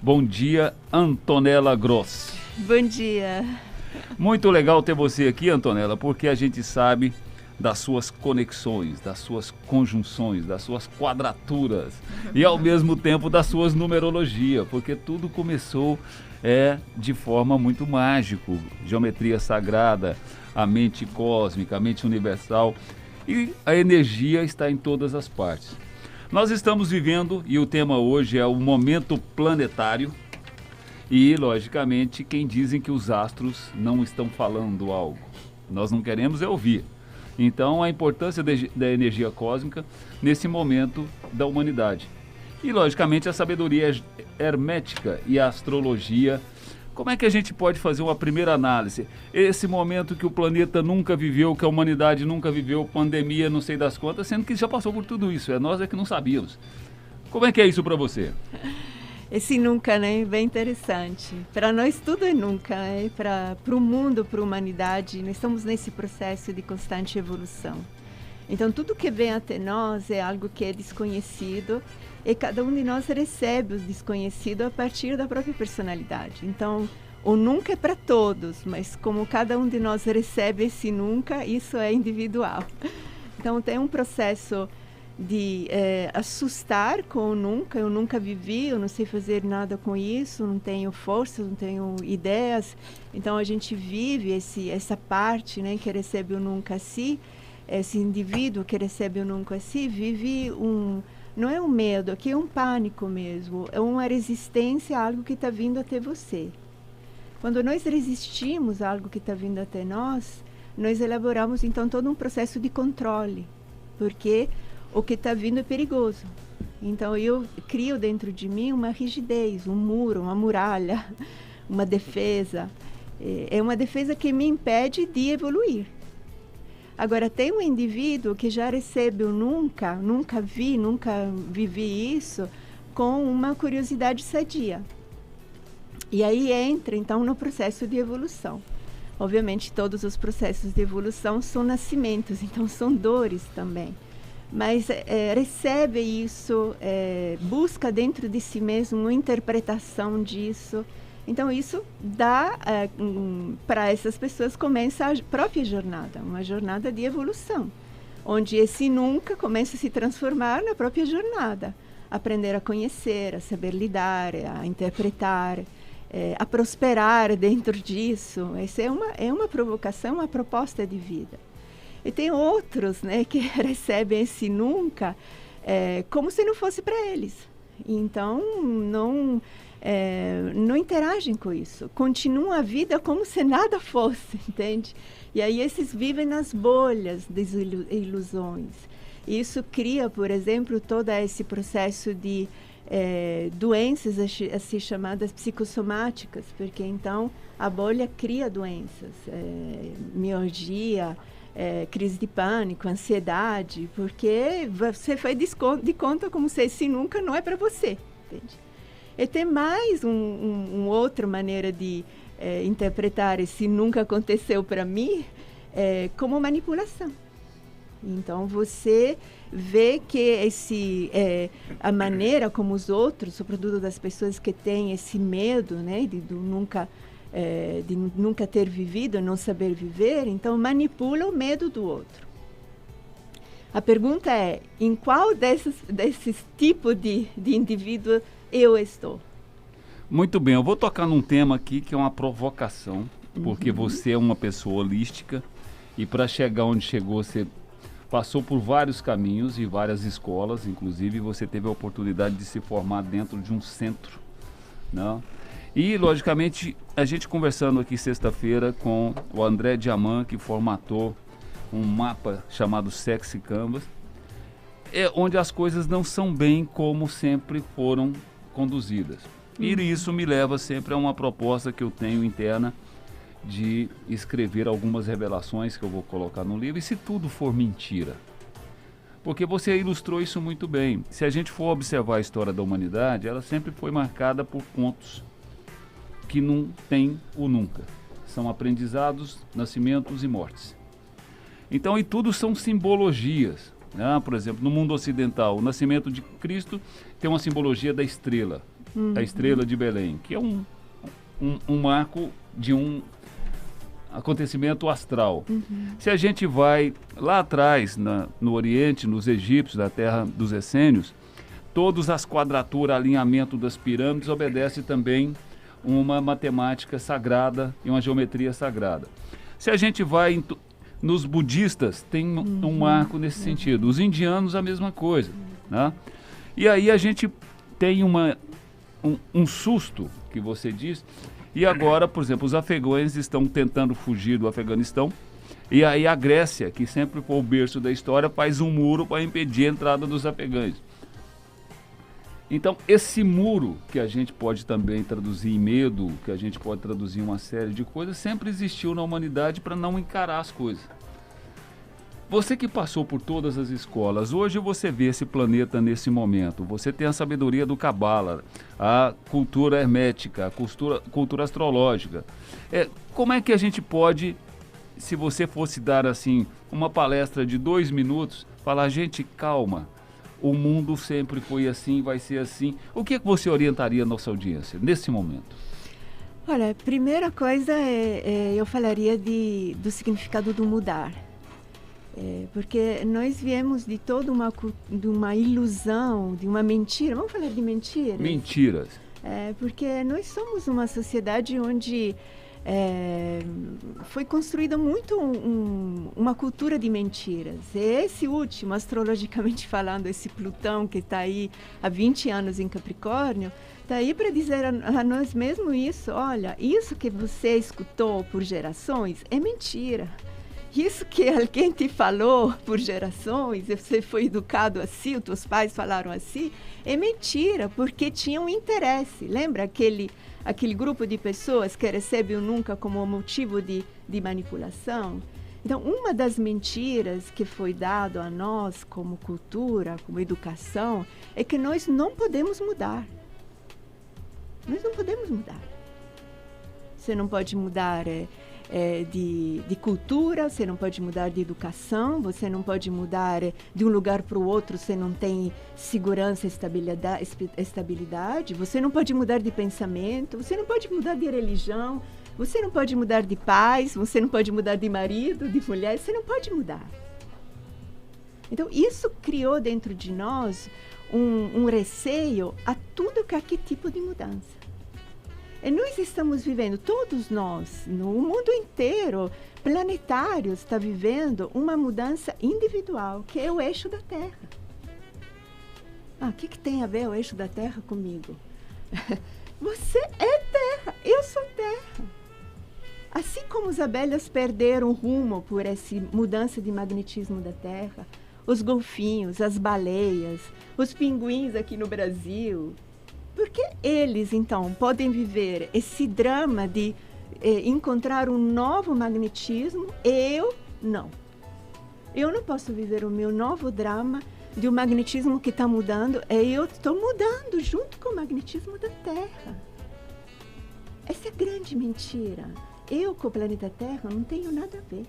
Bom dia, Antonella Grossi. Bom dia. Muito legal ter você aqui, Antonella, porque a gente sabe das suas conexões, das suas conjunções, das suas quadraturas e ao mesmo tempo das suas numerologia, porque tudo começou de forma muito mágica, geometria sagrada, a mente cósmica, a mente universal, e a energia está em todas as partes. Nós estamos vivendo, e o tema hoje é o momento planetário, e, logicamente, quem dizem que os astros não estão falando algo. Nós não queremos ouvir. Então, a importância da energia cósmica nesse momento da humanidade. E, logicamente, a sabedoria hermética e a astrologia. Como é que a gente pode fazer uma primeira análise? Esse momento que o planeta nunca viveu, que a humanidade nunca viveu, pandemia, não sei das quantas, sendo que já passou por tudo isso. Nós que não sabíamos. Como é que é isso para você? Esse nunca, né? Bem interessante. Para nós tudo é nunca, né? Para o mundo, para a humanidade, nós estamos nesse processo de constante evolução. Então, tudo que vem até nós é algo que é desconhecido e cada um de nós recebe o desconhecido a partir da própria personalidade. Então, o nunca é para todos, mas como cada um de nós recebe esse nunca, isso é individual. Então, tem um processo de assustar com o nunca. Eu nunca vivi, eu não sei fazer nada com isso, não tenho forças, não tenho ideias. Então, a gente vive essa parte, né, que recebe o nunca a si. Esse indivíduo que recebe o nunca a si vive não é um medo, aqui é um pânico mesmo, é uma resistência a algo que está vindo até você. Quando nós resistimos a algo que está vindo até nós elaboramos então todo um processo de controle, porque o que está vindo é perigoso. Então eu crio dentro de mim uma rigidez, um muro, uma muralha, uma defesa. É uma defesa que me impede de evoluir. Agora, tem um indivíduo que já recebe o nunca vivi isso, com uma curiosidade sadia. E aí entra, então, no processo de evolução. Obviamente, todos os processos de evolução são nascimentos, então são dores também. Mas recebe isso, busca dentro de si mesmo uma interpretação disso. Então, isso dá, para essas pessoas, começa a própria jornada, uma jornada de evolução, onde esse nunca começa a se transformar na própria jornada. Aprender a conhecer, a saber lidar, a interpretar, a prosperar dentro disso. Essa é uma provocação, uma proposta de vida. E tem outros, né, que recebem esse nunca como se não fosse para eles. Então, não interagem com isso, continuam a vida como se nada fosse, entende? E aí esses vivem nas bolhas das ilusões. Isso cria, por exemplo, todo esse processo de doenças assim chamadas psicossomáticas, porque então a bolha cria doenças, mialgia, crise de pânico, ansiedade, porque você faz de conta como se esse nunca não é para você, entende? E tem mais outra maneira de interpretar esse nunca aconteceu para mim, como manipulação. Então, você vê que a maneira como os outros, sobretudo das pessoas que têm esse medo, né, de nunca ter vivido, não saber viver, então manipula o medo do outro. A pergunta é, em qual desses tipos de indivíduo eu estou? Muito bem, eu vou tocar num tema aqui que é uma provocação, porque você é uma pessoa holística e para chegar onde chegou você passou por vários caminhos e várias escolas, inclusive você teve a oportunidade de se formar dentro de um centro, né? E, logicamente, a gente conversando aqui sexta-feira com o André Diamant, que formatou um mapa chamado Sexy Canvas, onde as coisas não são bem como sempre foram conduzidas. E isso me leva sempre a uma proposta que eu tenho interna de escrever algumas revelações que eu vou colocar no livro, e se tudo for mentira. Porque você ilustrou isso muito bem. Se a gente for observar a história da humanidade, ela sempre foi marcada por pontos que não tem o nunca. São aprendizados, nascimentos e mortes. Então, e tudo são simbologias. Por exemplo, no mundo ocidental, o nascimento de Cristo tem uma simbologia da estrela. a estrela de Belém, que é um marco de um acontecimento astral. Se a gente vai lá atrás, no Oriente, nos egípcios, da terra dos essênios, todas as quadraturas, alinhamento das pirâmides, obedece também uma matemática sagrada e uma geometria sagrada. Se a gente vai nos budistas, tem um marco nesse sentido. Os indianos, a mesma coisa. Né? E aí a gente tem um susto, que você diz, e agora, por exemplo, os afegãos estão tentando fugir do Afeganistão, e aí a Grécia, que sempre foi o berço da história, faz um muro para impedir a entrada dos afegãos. Então, esse muro, que a gente pode também traduzir em medo, que a gente pode traduzir em uma série de coisas, sempre existiu na humanidade para não encarar as coisas. Você que passou por todas as escolas, hoje você vê esse planeta nesse momento, você tem a sabedoria do Cabala, a cultura hermética, a cultura astrológica. Como é que a gente pode, se você fosse dar assim uma palestra de 2 minutos, falar, gente, calma, o mundo sempre foi assim, vai ser assim. O que é que você orientaria a nossa audiência nesse momento? Olha, primeira coisa eu falaria do significado do mudar. Porque nós viemos de toda uma ilusão, de uma mentira. Vamos falar de mentiras? Mentiras. Porque nós somos uma sociedade onde foi construída muito uma cultura de mentiras. E esse último, astrologicamente falando, esse Plutão que está aí há 20 anos em Capricórnio, está aí para dizer a nós mesmos isso. Olha, isso que você escutou por gerações é mentira. Isso que alguém te falou por gerações, você foi educado assim, os teus pais falaram assim, é mentira, porque tinha um interesse. Lembra aquele grupo de pessoas que recebe o nunca como motivo de manipulação? Então, uma das mentiras que foi dado a nós como cultura, como educação, é que nós não podemos mudar. Nós não podemos mudar. Você não pode mudar de cultura, você não pode mudar de educação, você não pode mudar de um lugar para o outro, você não tem segurança e estabilidade, você não pode mudar de pensamento, você não pode mudar de religião, você não pode mudar de pais, você não pode mudar de marido, de mulher, você não pode mudar. Então, isso criou dentro de nós um receio a tudo que tipo de mudança. E nós estamos vivendo, todos nós, no mundo inteiro, planetário, está vivendo uma mudança individual, que é o eixo da Terra. O que tem a ver o eixo da Terra comigo? Você é Terra, eu sou Terra. Assim como as abelhas perderam o rumo por essa mudança de magnetismo da Terra, os golfinhos, as baleias, os pinguins aqui no Brasil, por que eles, então, podem viver esse drama de encontrar um novo magnetismo e eu não? Eu não posso viver o meu novo drama de um magnetismo que está mudando e eu estou mudando junto com o magnetismo da Terra. Essa é a grande mentira. Eu com o planeta Terra não tenho nada a ver.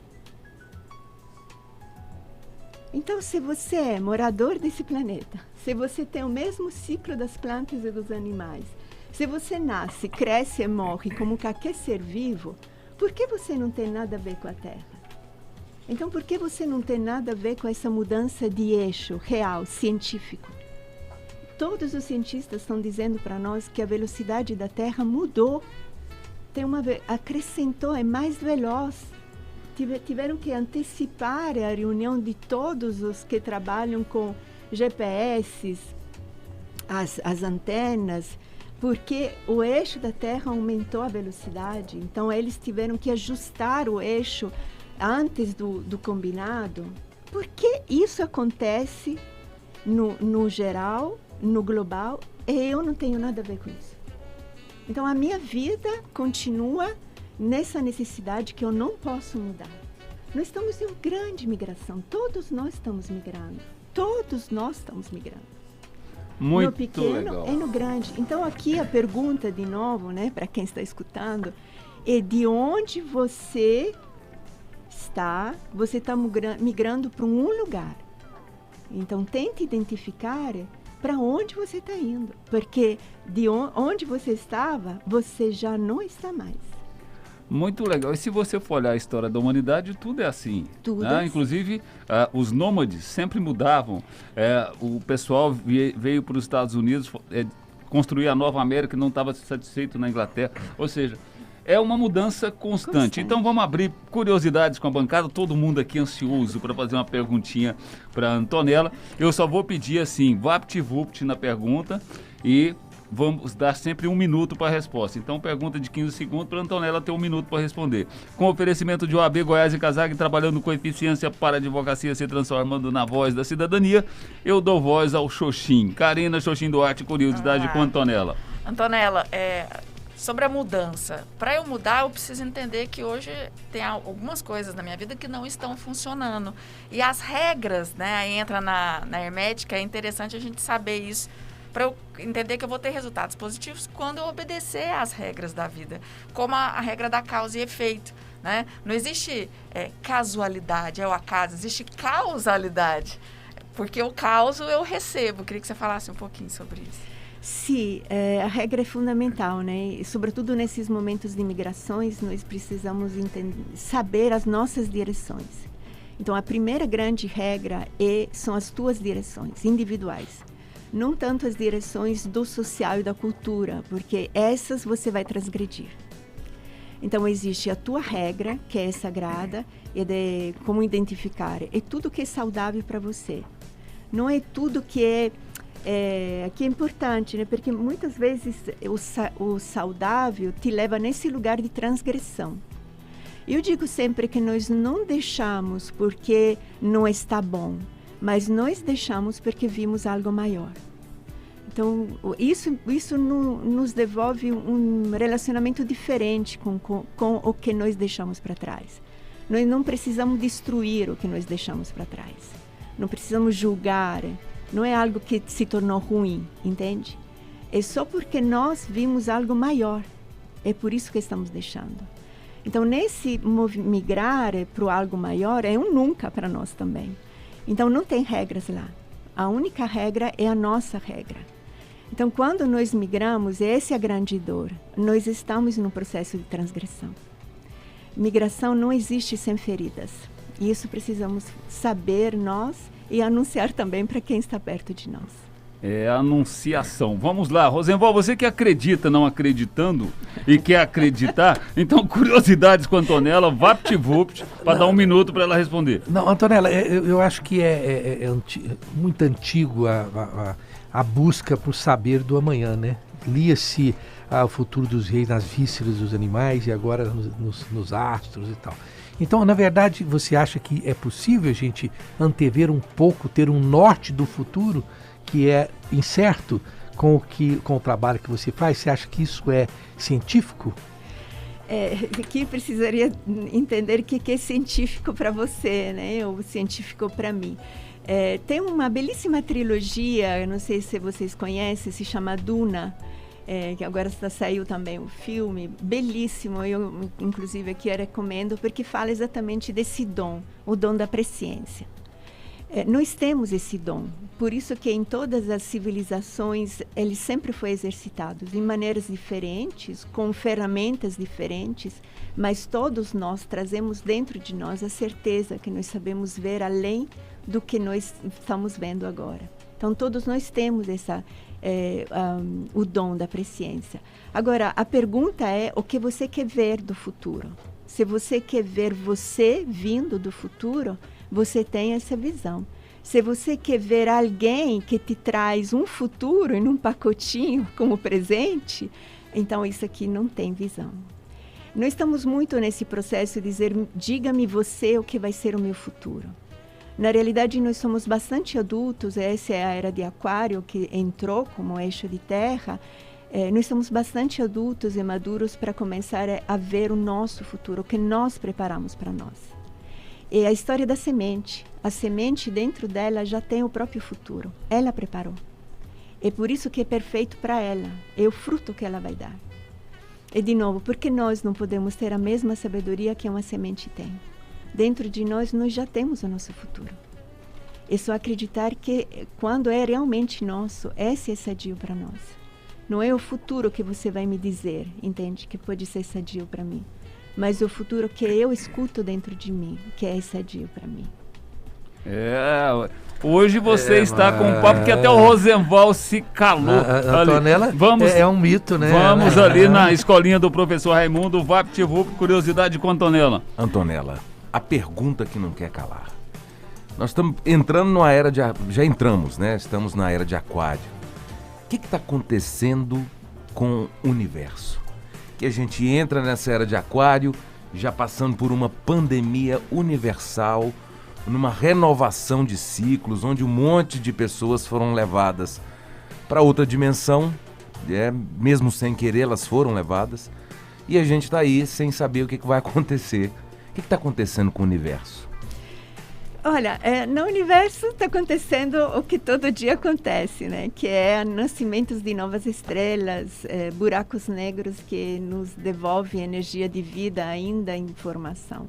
Então, se você é morador desse planeta, se você tem o mesmo ciclo das plantas e dos animais, se você nasce, cresce e morre como qualquer ser vivo, por que você não tem nada a ver com a Terra? Então, por que você não tem nada a ver com essa mudança de eixo real, científico? Todos os cientistas estão dizendo para nós que a velocidade da Terra mudou, acrescentou, é mais veloz. Tiveram que antecipar a reunião de todos os que trabalham com GPS, as antenas, porque o eixo da Terra aumentou a velocidade. Então, eles tiveram que ajustar o eixo antes do combinado. Por que isso acontece no geral, no global, e eu não tenho nada a ver com isso? Então, a minha vida continua nessa necessidade que eu não posso mudar. Nós estamos em uma grande migração. Todos nós estamos migrando. Todos nós estamos migrando. Muito no pequeno legal. E no grande. Então, aqui a pergunta, de novo, né, para quem está escutando, é de onde você está migrando para um lugar. Então, tente identificar para onde você está indo. Porque de onde você estava, você já não está mais. Muito legal. E se você for olhar a história da humanidade, tudo é assim. Tudo né? é assim. Inclusive, os nômades sempre mudavam. O pessoal veio para os Estados Unidos construir a Nova América e não estava satisfeito na Inglaterra. Ou seja, é uma mudança constante. Então vamos abrir curiosidades com a bancada. Todo mundo aqui ansioso para fazer uma perguntinha para a Antonella. Eu só vou pedir assim, vapt-vupt na pergunta e vamos dar sempre 1 minuto para a resposta. Então, pergunta de 15 segundos para a Antonella ter 1 minuto para responder. Com oferecimento de OAB Goiás e Casag, trabalhando com eficiência para a advocacia se transformando na voz da cidadania, eu dou voz ao Xoxim. Karina Xoxim Duarte, curiosidade com a Antonella. Antonella, sobre a mudança. Para eu mudar, eu preciso entender que hoje tem algumas coisas na minha vida que não estão funcionando. E as regras, né, aí entra na hermética, é interessante a gente saber isso, para eu entender que eu vou ter resultados positivos quando eu obedecer às regras da vida, como a regra da causa e efeito, né? Não existe casualidade, é o acaso, existe causalidade, porque o causo eu recebo. Queria que você falasse um pouquinho sobre isso. Sim, a regra é fundamental, né? E, sobretudo nesses momentos de migrações, nós precisamos saber as nossas direções. Então, a primeira grande regra são as tuas direções individuais. Não tanto as direções do social e da cultura, porque essas você vai transgredir. Então, existe a tua regra, que é sagrada, e de como identificar. É tudo que é saudável para você. Não é tudo que é importante, né? Porque muitas vezes o saudável te leva nesse lugar de transgressão. Eu digo sempre que nós não deixamos porque não está bom, mas nós deixamos porque vimos algo maior. Então, isso nos devolve um relacionamento diferente com o que nós deixamos para trás. Nós não precisamos destruir o que nós deixamos para trás. Não precisamos julgar. Não é algo que se tornou ruim, entende? É só porque nós vimos algo maior. É por isso que estamos deixando. Então, nesse migrar para algo maior, é um nunca para nós também. Então, não tem regras lá. A única regra é a nossa regra. Então, quando nós migramos, essa é a grande dor. Nós estamos num processo de transgressão. Migração não existe sem feridas. E isso precisamos saber nós e anunciar também para quem está perto de nós. É a anunciação. Vamos lá, Rosenval, você que acredita não acreditando e quer acreditar, então curiosidades com a Antonella, vapt-vupt, para dar 1 minuto para ela responder. Não, Antonella, eu acho que muito antigo a busca por saber do amanhã, né? Lia-se o futuro dos reis nas vísceras dos animais e agora nos astros e tal. Então, na verdade, você acha que é possível a gente antever um pouco, ter um norte do futuro que é incerto com o trabalho que você faz? Você acha que isso é científico? Aqui precisaria entender o que é científico para você, né? Ou científico para mim. Tem uma belíssima trilogia, eu não sei se vocês conhecem, se chama Duna, que agora saiu também um filme, belíssimo, eu inclusive aqui eu recomendo, porque fala exatamente desse dom, o dom da presciência. Nós temos esse dom, por isso que em todas as civilizações ele sempre foi exercitado, de maneiras diferentes, com ferramentas diferentes, mas todos nós trazemos dentro de nós a certeza que nós sabemos ver além do que nós estamos vendo agora. Então todos nós temos o dom da presciência. Agora, a pergunta é o que você quer ver do futuro. Se você quer ver você vindo do futuro, você tem essa visão. Se você quer ver alguém que te traz um futuro em um pacotinho como presente, então isso aqui não tem visão. Nós estamos muito nesse processo de dizer, diga-me você o que vai ser o meu futuro. Na realidade, nós somos bastante adultos, essa é a era de Aquário que entrou como eixo de terra. Nós somos bastante adultos e maduros para começar a ver o nosso futuro, o que nós preparamos para nós. É a história da semente. A semente dentro dela já tem o próprio futuro. Ela preparou. É por isso que é perfeito para ela. É o fruto que ela vai dar. E de novo, por que nós não podemos ter a mesma sabedoria que uma semente tem? Dentro de nós já temos o nosso futuro. É só acreditar que quando é realmente nosso, esse é sadio para nós. Não é o futuro que você vai me dizer, entende? Que pode ser sadio para mim. Mas o futuro que eu escuto dentro de mim, que é sadio para mim. Hoje você está com um papo que até o Rosenval se calou. Antonella é um mito, né? Vamos ali na escolinha do professor Raimundo, VaptVup, curiosidade com Antonella. Antonella, a pergunta que não quer calar. Nós estamos entrando numa era de... Já entramos, né? Estamos na era de Aquário. O que está acontecendo com o universo? Que a gente entra nessa era de Aquário, já passando por uma pandemia universal, numa renovação de ciclos, onde um monte de pessoas foram levadas para outra dimensão, mesmo sem querer elas foram levadas, e a gente está aí sem saber o que vai acontecer. O que está acontecendo com o universo? Olha, no universo está acontecendo o que todo dia acontece, né? Que é nascimentos de novas estrelas, buracos negros que nos devolvem energia de vida ainda em formação.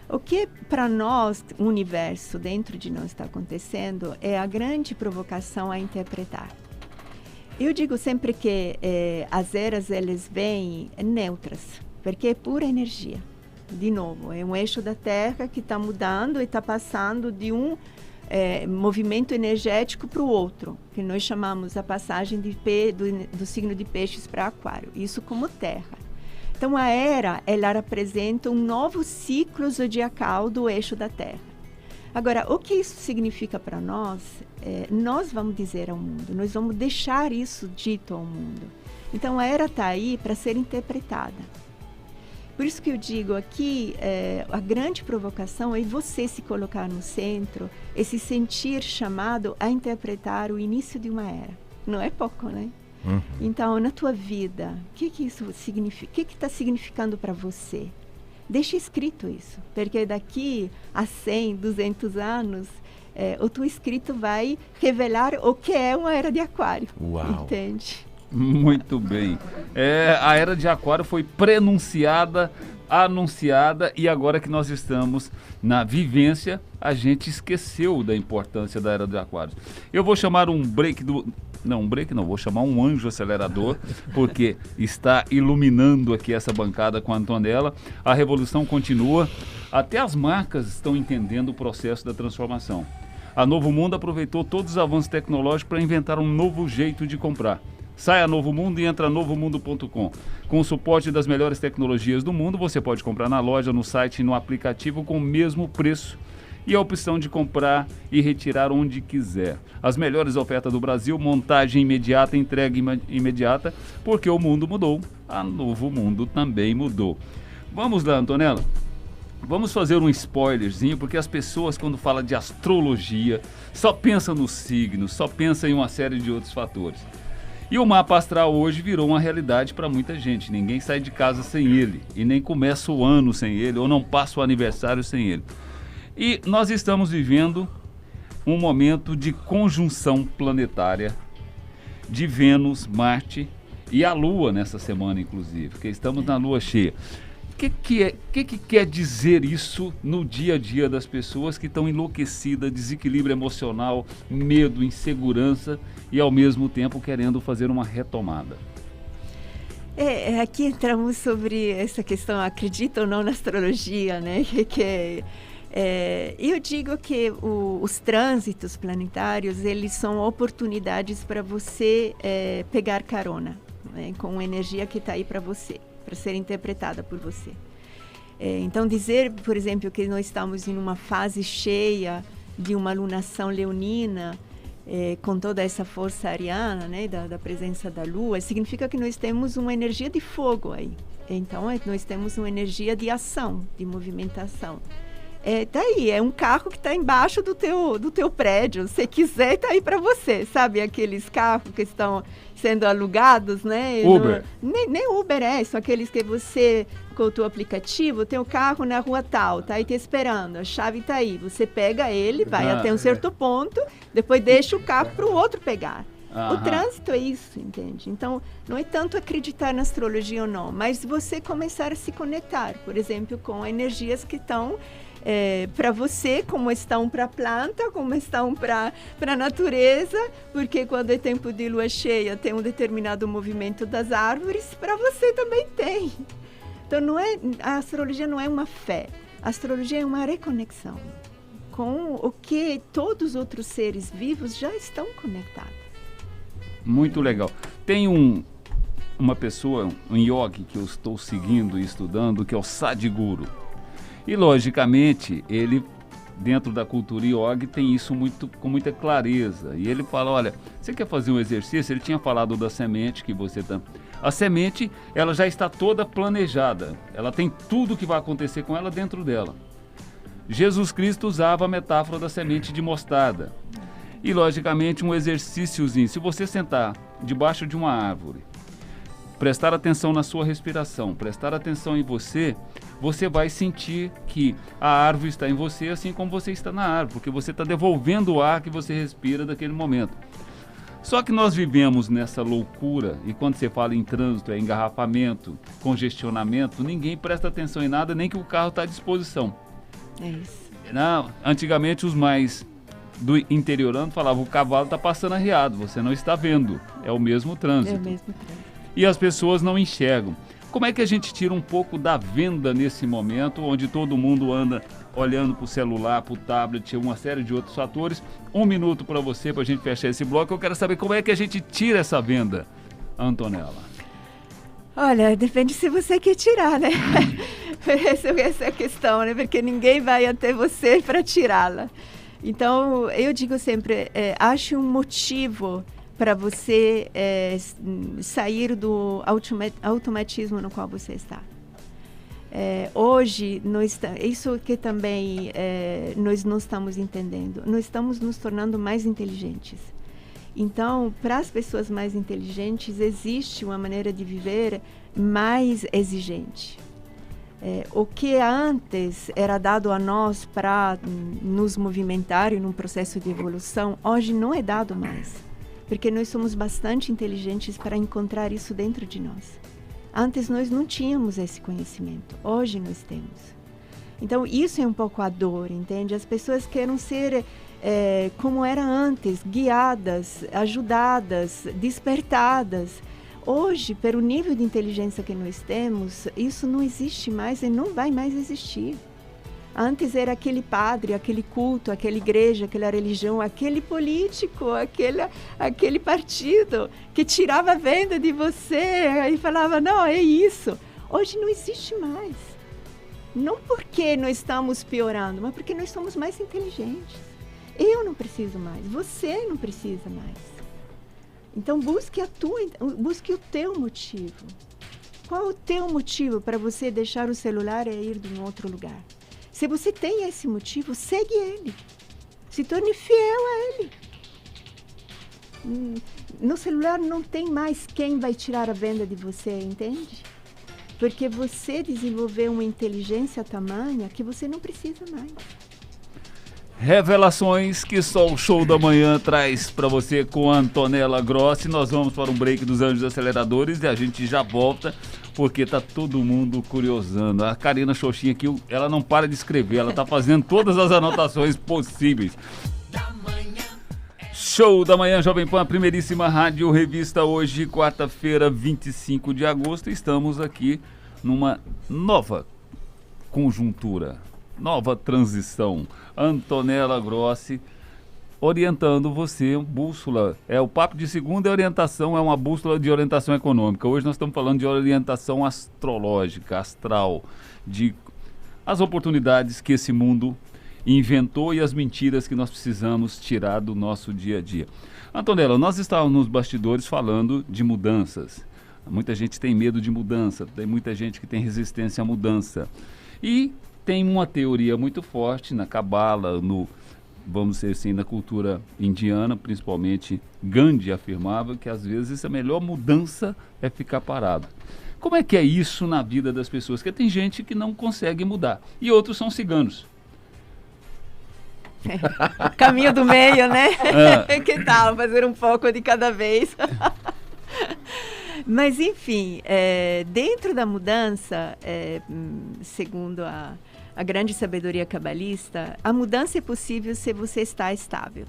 O que para nós, o universo dentro de nós está acontecendo é a grande provocação a interpretar. Eu digo sempre que as eras elas vêm neutras, porque é pura energia. De novo, é um eixo da Terra que está mudando e está passando de um movimento energético para o outro, que nós chamamos a passagem do signo de Peixes para Aquário, isso como Terra. Então, a era, ela representa um novo ciclo zodiacal do eixo da Terra. Agora, o que isso significa para nós, nós vamos dizer ao mundo, nós vamos deixar isso dito ao mundo. Então, a era está aí para ser interpretada. Por isso que eu digo aqui, a grande provocação é você se colocar no centro e se sentir chamado a interpretar o início de uma era. Não é pouco, né? Uhum. Então, na tua vida, o que isso significa? O que está significando para você? Deixa escrito isso, porque daqui a 100, 200 anos, o teu escrito vai revelar o que é uma era de Aquário. Uau. Entende? Muito bem. A era de Aquário foi prenunciada, anunciada, e agora que nós estamos na vivência, a gente esqueceu da importância da era de Aquário. Eu vou chamar um break do... Não, um break não, vou chamar um anjo acelerador, porque está iluminando aqui essa bancada com a Antonella. A revolução continua, até as marcas estão entendendo o processo da transformação. A Novo Mundo aproveitou todos os avanços tecnológicos para inventar um novo jeito de comprar. Sai a Novo Mundo e entra novomundo.com. Com o suporte das melhores tecnologias do mundo, você pode comprar na loja, no site e no aplicativo com o mesmo preço. E a opção de comprar e retirar onde quiser. As melhores ofertas do Brasil, montagem imediata, entrega imediata, porque o mundo mudou, a Novo Mundo também mudou. Vamos lá, Antonella? Vamos fazer um spoilerzinho, porque as pessoas, quando falam de astrologia, só pensam nos signos, só pensam em uma série de outros fatores. E o mapa astral hoje virou uma realidade para muita gente. Ninguém sai de casa sem ele, e nem começa o ano sem ele, ou não passa o aniversário sem ele. E nós estamos vivendo um momento de conjunção planetária de Vênus, Marte e a Lua nessa semana, inclusive, porque estamos na Lua cheia. O que quer dizer isso no dia a dia das pessoas que estão enlouquecidas, desequilíbrio emocional, medo, insegurança e ao mesmo tempo querendo fazer uma retomada? Aqui entramos sobre essa questão, acredita ou não na astrologia, né? Eu digo que os trânsitos planetários, eles são oportunidades para você pegar carona, né, com a energia que está aí para você, para ser interpretada por você. Então, dizer, por exemplo, que nós estamos em uma fase cheia de uma lunação leonina, com toda essa força ariana, né, da presença da Lua, significa que nós temos uma energia de fogo aí. Então, nós temos uma energia de ação, de movimentação. Tá aí, é um carro que está embaixo do teu prédio. Se quiser, tá aí para você, sabe? Aqueles carros que estão sendo alugados, né? Uber. Nem Uber são aqueles que você, com o teu aplicativo, tem o carro na rua tal, tá aí te esperando, a chave tá aí. Você pega ele, vai até um certo ponto, depois deixa o carro para o outro pegar. O trânsito é isso, entende? Então, não é tanto acreditar na astrologia ou não, mas você começar a se conectar, por exemplo, com energias que estão para você, como estão para a planta, como estão para a natureza, porque quando é tempo de lua cheia tem um determinado movimento das árvores, para você também tem. Então a astrologia não é uma fé, a astrologia é uma reconexão com o que todos os outros seres vivos já estão conectados. Muito legal. Tem uma pessoa, um yogi que eu estou seguindo e estudando, que é o Sadhguru. E, logicamente, ele, dentro da cultura yogi, tem isso com muita clareza. E ele fala, olha, você quer fazer um exercício? Ele tinha falado da semente que você está... A semente, ela já está toda planejada. Ela tem tudo que vai acontecer com ela dentro dela. Jesus Cristo usava a metáfora da semente de mostarda. E, logicamente, um exercíciozinho. Se você sentar debaixo de uma árvore, prestar atenção na sua respiração, prestar atenção em você, você vai sentir que a árvore está em você, assim como você está na árvore, porque você está devolvendo o ar que você respira daquele momento. Só que nós vivemos nessa loucura, e quando você fala em trânsito, engarrafamento, congestionamento, ninguém presta atenção em nada, nem que o carro está à disposição. É isso. Antigamente, os mais do interiorano falavam, o cavalo está passando arriado, você não está vendo, é o mesmo trânsito. É o mesmo trânsito. E as pessoas não enxergam. Como é que a gente tira um pouco da venda nesse momento, onde todo mundo anda olhando para o celular, para o tablet, uma série de outros fatores? 1 minuto para você, para a gente fechar esse bloco. Eu quero saber como é que a gente tira essa venda, Antonella. Olha, depende se você quer tirar, né? Essa é a questão, né? Porque ninguém vai até você para tirá-la. Então, eu digo sempre, ache um motivo para você sair do automatismo no qual você está. Hoje, isso que também nós não estamos entendendo, nós estamos nos tornando mais inteligentes. Então, para as pessoas mais inteligentes, existe uma maneira de viver mais exigente. O que antes era dado a nós para nos movimentar em um processo de evolução, hoje não é dado mais. Porque nós somos bastante inteligentes para encontrar isso dentro de nós. Antes nós não tínhamos esse conhecimento, hoje nós temos. Então isso é um pouco a dor, entende? As pessoas querem ser como era antes, guiadas, ajudadas, despertadas. Hoje, pelo nível de inteligência que nós temos, isso não existe mais e não vai mais existir. Antes era aquele padre, aquele culto, aquela igreja, aquela religião, aquele político, aquele partido que tirava a venda de você e falava, não, é isso. Hoje não existe mais. Não porque nós estamos piorando, mas porque nós somos mais inteligentes. Eu não preciso mais, você não precisa mais. Então busque o teu motivo. Qual o teu motivo para você deixar o celular e ir de um outro lugar? Se você tem esse motivo, segue ele. Se torne fiel a ele. No celular não tem mais quem vai tirar a venda de você, entende? Porque você desenvolveu uma inteligência tamanha que você não precisa mais. Revelações que só o Show da Manhã traz para você com a Antonella Grossi. Nós vamos para um break dos Anjos Aceleradores e a gente já volta, porque tá todo mundo curiosando. A Karina Xoxinha aqui, ela não para de escrever, ela tá fazendo todas as anotações possíveis. Show da Manhã, Jovem Pan, a primeiríssima rádio revista, hoje, quarta-feira, 25 de agosto. Estamos aqui numa nova conjuntura, nova transição. Antonella Grossi orientando você, bússola. O papo de segunda é orientação, é uma bússola de orientação econômica. Hoje nós estamos falando de orientação astrológica, astral, de as oportunidades que esse mundo inventou e as mentiras que nós precisamos tirar do nosso dia a dia. Antonella, nós estávamos nos bastidores falando de mudanças. Muita gente tem medo de mudança, tem muita gente que tem resistência à mudança. E tem uma teoria muito forte na Cabala, vamos dizer assim, na cultura indiana, principalmente Gandhi afirmava que às vezes a melhor mudança é ficar parado. Como é que é isso na vida das pessoas? Porque tem gente que não consegue mudar e outros são ciganos. Caminho do meio, né? Que tal fazer um pouco de cada vez? Mas enfim, dentro da mudança, segundo a a grande sabedoria cabalista, a mudança é possível se você está estável.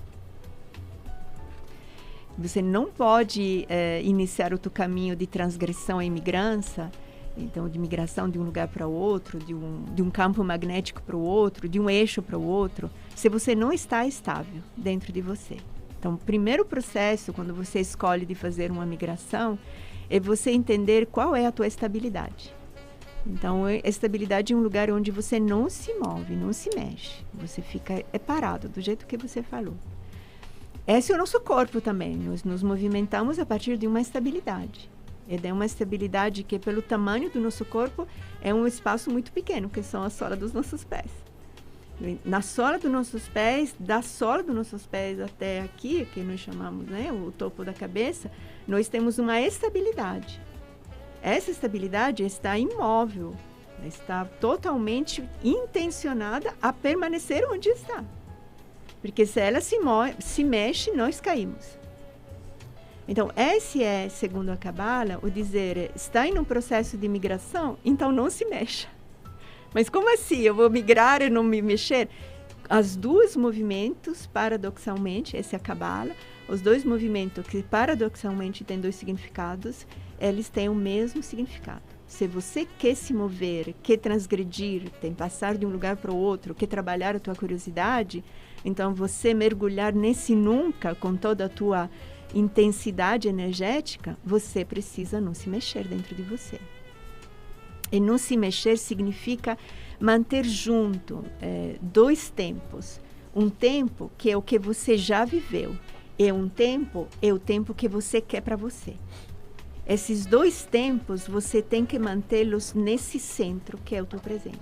Você não pode iniciar o teu caminho de transgressão e imigrância, então de migração de um lugar para o outro, de um campo magnético para o outro, de um eixo para o outro, se você não está estável dentro de você. Então, o primeiro processo, quando você escolhe de fazer uma migração, é você entender qual é a tua estabilidade. Então, a estabilidade é um lugar onde você não se move, não se mexe. Você fica parado, do jeito que você falou. Esse é o nosso corpo também. Nós nos movimentamos a partir de uma estabilidade. E é uma estabilidade que, pelo tamanho do nosso corpo, é um espaço muito pequeno, que são a sola dos nossos pés. Na sola dos nossos pés, da sola dos nossos pés até aqui, que nós chamamos, né, o topo da cabeça, nós temos uma estabilidade. Essa estabilidade está imóvel, está totalmente intencionada a permanecer onde está. Porque se ela se mexe, nós caímos. Então, esse é, segundo a Cabala, o dizer, está em um processo de migração, então não se mexa. Mas como assim? Eu vou migrar e não me mexer? Os dois movimentos, paradoxalmente, essa é a Cabala, os dois movimentos que paradoxalmente têm dois significados, eles têm o mesmo significado. Se você quer se mover, quer transgredir, tem passar de um lugar para o outro, quer trabalhar a tua curiosidade, então você mergulhar nesse nunca com toda a tua intensidade energética, você precisa não se mexer dentro de você. E não se mexer significa manter junto dois tempos. Um tempo que é o que você já viveu, e um tempo é o tempo que você quer para você. Esses dois tempos você tem que mantê-los nesse centro que é o teu presente.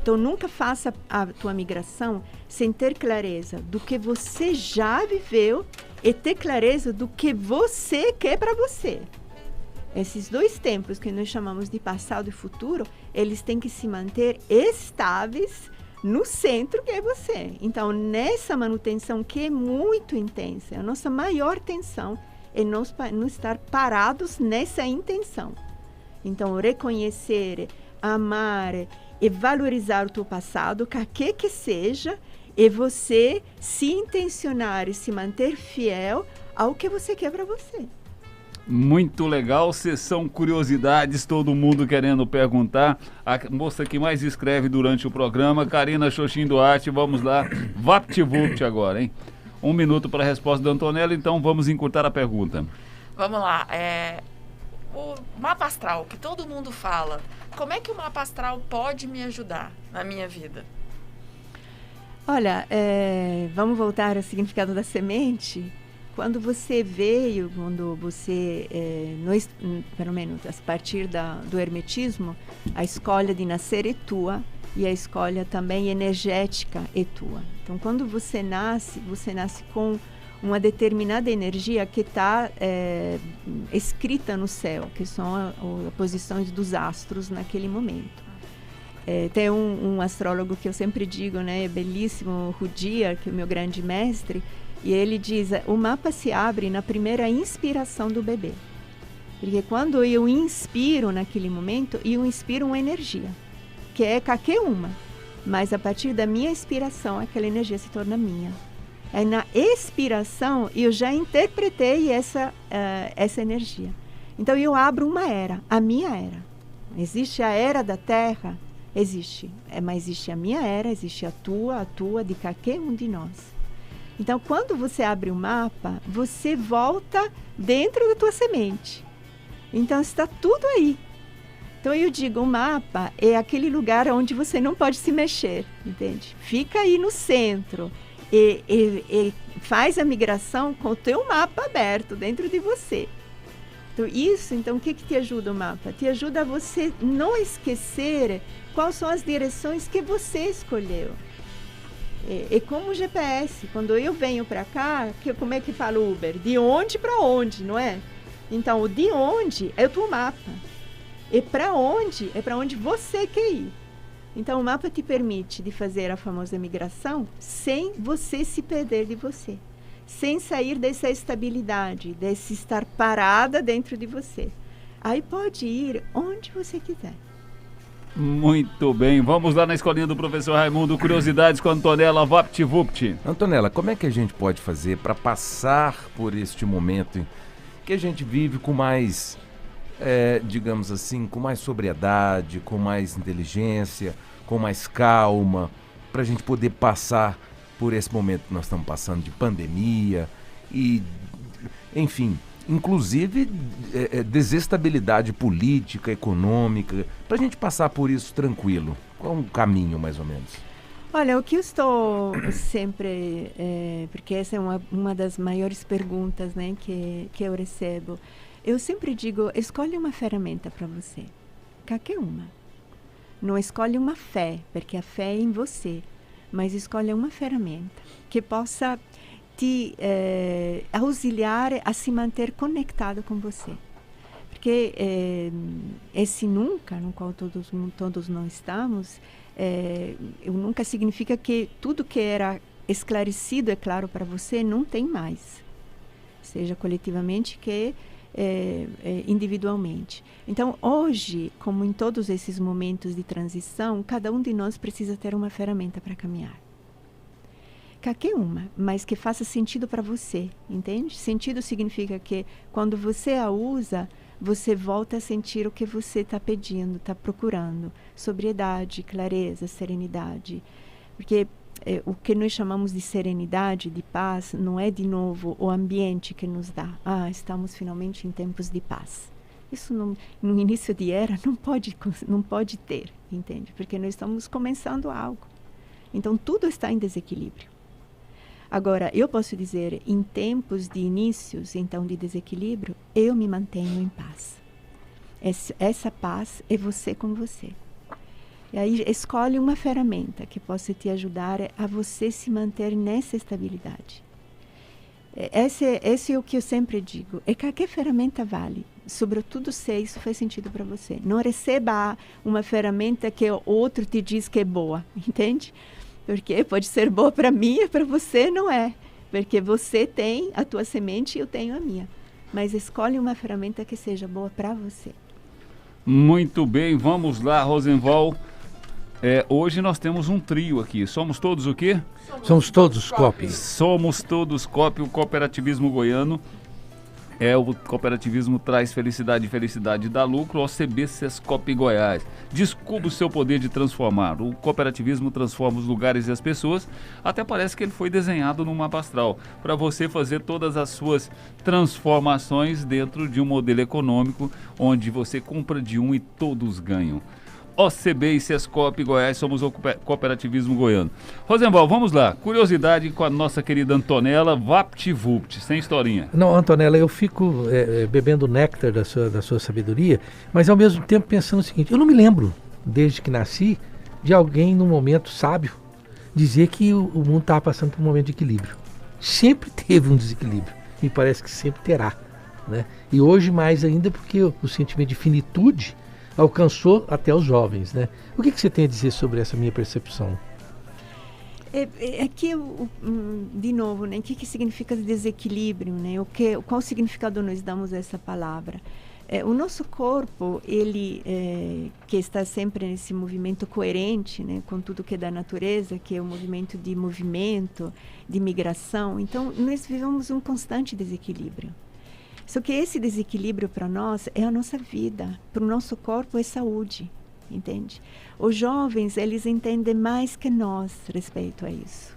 Então nunca faça a tua migração sem ter clareza do que você já viveu e ter clareza do que você quer para você. Esses dois tempos que nós chamamos de passado e futuro, eles têm que se manter estáveis no centro que é você. Então, nessa manutenção que é muito intensa, a nossa maior tensão é não estar parados nessa intenção. Então, reconhecer, amar e valorizar o teu passado, qualquer que seja, e você se intencionar e se manter fiel ao que você quer para você. Muito legal, sessão curiosidades, todo mundo querendo perguntar. A moça que mais escreve durante o programa, Karina Xoxin Duarte, vamos lá, vapt-vupt agora, hein? 1 minuto para a resposta da Antonella, então vamos encurtar a pergunta. Vamos lá, o mapa astral, que todo mundo fala, como é que o mapa astral pode me ajudar na minha vida? Olha, vamos voltar ao significado da semente. Quando você veio, quando você, pelo menos a partir do hermetismo, a escolha de nascer é tua e a escolha também energética é tua. Então, quando você nasce com uma determinada energia que está escrita no céu, que são as posições dos astros naquele momento. Tem um astrólogo que eu sempre digo, né, belíssimo, Rudyard, que é o meu grande mestre, e ele diz, o mapa se abre na primeira inspiração do bebê. Porque quando eu inspiro naquele momento, eu inspiro uma energia, que é qualquer uma. Mas a partir da minha inspiração, aquela energia se torna minha. Na expiração, eu já interpretei essa energia. Então, eu abro uma era, a minha era. Existe a era da Terra? Existe. Mas existe a minha era, existe a tua, de qualquer um de nós. Então, quando você abre o mapa, você volta dentro da tua semente. Então, está tudo aí. Então, eu digo, o mapa é aquele lugar onde você não pode se mexer, entende? Fica aí no centro e faz a migração com o teu mapa aberto dentro de você. Então, o que te ajuda o mapa? Te ajuda a você não esquecer quais são as direções que você escolheu. É como o GPS, quando eu venho para cá, como é que fala o Uber? De onde para onde, não é? Então, o de onde é o teu mapa. E para onde é para onde você quer ir. Então, o mapa te permite de fazer a famosa migração sem você se perder de você. Sem sair dessa estabilidade, desse estar parada dentro de você. Aí pode ir onde você quiser. Muito bem, vamos lá na escolinha do professor Raimundo, curiosidades com a Antonella VaptVupt. Antonella, como é que a gente pode fazer para passar por este momento que a gente vive com mais, digamos assim, com mais sobriedade, com mais inteligência, com mais calma, para a gente poder passar por esse momento que nós estamos passando de pandemia e, enfim, inclusive desestabilidade política, econômica, para a gente passar por isso tranquilo? Qual é um caminho, mais ou menos? Olha, o que eu estou sempre, porque essa é uma das maiores perguntas, né, que eu recebo, eu sempre digo, escolhe uma ferramenta para você, qualquer uma. Não escolhe uma fé, porque a fé é em você, mas escolhe uma ferramenta que possa te auxiliar a se manter conectado com você. Porque esse nunca, no qual todos nós estamos, nunca significa que tudo que era esclarecido, é claro para você, não tem mais. Seja coletivamente que individualmente. Então, hoje, como em todos esses momentos de transição, cada um de nós precisa ter uma ferramenta para caminhar. Qualquer uma, mas que faça sentido para você, entende? Sentido significa que quando você a usa, você volta a sentir o que você está pedindo, está procurando. Sobriedade, clareza, serenidade. Porque o que nós chamamos de serenidade, de paz, não é, de novo, o ambiente que nos dá. Estamos finalmente em tempos de paz. Isso no início de era não pode ter, entende? Porque nós estamos começando algo. Então, tudo está em desequilíbrio. Agora, eu posso dizer, em tempos de inícios, então, de desequilíbrio, eu me mantenho em paz. Essa paz é você com você. E aí, escolhe uma ferramenta que possa te ajudar a você se manter nessa estabilidade. Esse é o que eu sempre digo. Qualquer ferramenta vale, sobretudo se isso faz sentido para você. Não receba uma ferramenta que o outro te diz que é boa, entende? Porque pode ser boa para mim e para você não é. Porque você tem a tua semente e eu tenho a minha. Mas escolhe uma ferramenta que seja boa para você. Muito bem, vamos lá, Rosenval. Hoje nós temos um trio aqui. Somos todos o quê? Somos todos COP. Somos todos COP, o cooperativismo goiano. O cooperativismo traz felicidade e felicidade dá lucro. OCB Sescop Goiás. Descubra o seu poder de transformar. O cooperativismo transforma os lugares e as pessoas. Até parece que ele foi desenhado no mapa astral, para você fazer todas as suas transformações dentro de um modelo econômico onde você compra de um e todos ganham. OCB e Sescop Goiás, somos o cooperativismo goiano. Rosenval, vamos lá. Curiosidade com a nossa querida Antonella VaptVupt, sem historinha. Não, Antonella, eu fico bebendo néctar da sua sabedoria, mas ao mesmo tempo pensando o seguinte, eu não me lembro, desde que nasci, de alguém num momento sábio dizer que o mundo estava passando por um momento de equilíbrio. Sempre teve um desequilíbrio, me parece que sempre terá, né? E hoje mais ainda porque o sentimento de finitude alcançou até os jovens, né? O que você tem a dizer sobre essa minha percepção? Aqui, de novo, né? O que significa desequilíbrio, né? Qual significado nós damos a essa palavra? O nosso corpo, ele que está sempre nesse movimento coerente, né, com tudo que é da natureza, que é o movimento, de migração. Então, nós vivemos um constante desequilíbrio. Só que esse desequilíbrio para nós é a nossa vida, para o nosso corpo é saúde, entende? Os jovens, eles entendem mais que nós respeito a isso.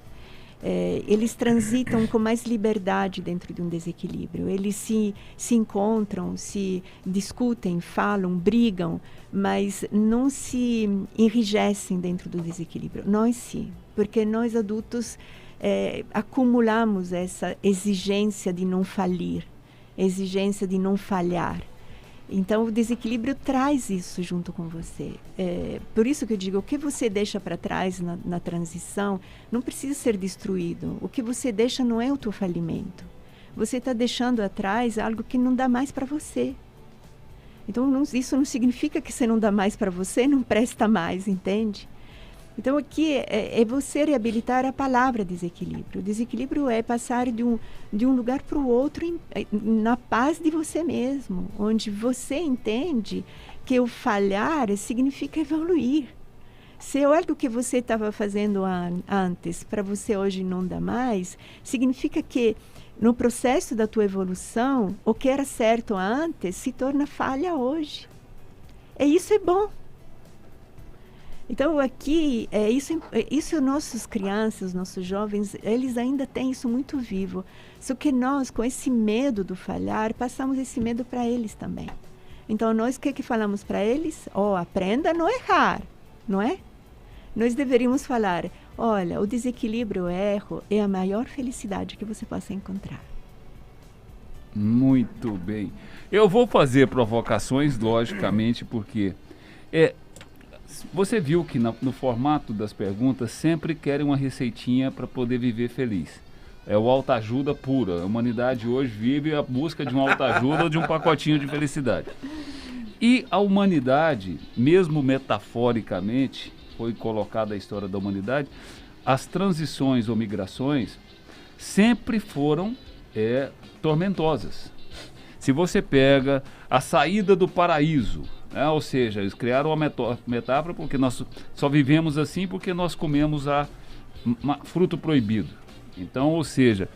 Eles transitam com mais liberdade dentro de um desequilíbrio. Eles se encontram, se discutem, falam, brigam, mas não se enrijecem dentro do desequilíbrio. Nós sim, porque nós adultos acumulamos essa exigência de não falir, exigência de não falhar. Então, o desequilíbrio traz isso junto com você. Por isso que eu digo, o que você deixa para trás na transição não precisa ser destruído. O que você deixa não é o teu falimento. Você está deixando atrás algo que não dá mais para você. Então, isso não significa que você não dá mais para você, não presta mais, entende? Então, aqui é você reabilitar a palavra desequilíbrio. O desequilíbrio é passar de um lugar para o outro na paz de você mesmo, onde você entende que o falhar significa evoluir. Se algo que você estava fazendo antes, para você hoje não dá mais, significa que no processo da tua evolução, o que era certo antes se torna falha hoje. E isso é bom. Então, aqui, isso nossos crianças, nossos jovens, eles ainda têm isso muito vivo. Só que nós, com esse medo do falhar, passamos esse medo para eles também. Então, nós, o que falamos para eles? Aprenda a não errar, não é? Nós deveríamos falar, olha, o desequilíbrio, o erro, é a maior felicidade que você possa encontrar. Muito bem. Eu vou fazer provocações, logicamente, porque você viu que no formato das perguntas sempre querem uma receitinha para poder viver feliz. É o autoajuda pura. A humanidade hoje vive a busca de uma autoajuda ou de um pacotinho de felicidade. E a humanidade, mesmo metaforicamente, foi colocada a história da humanidade, as transições ou migrações sempre foram tormentosas. Se você pega a saída do paraíso, ou seja, eles criaram uma metáfora porque nós só vivemos assim porque nós comemos fruto proibido. Então, ou seja,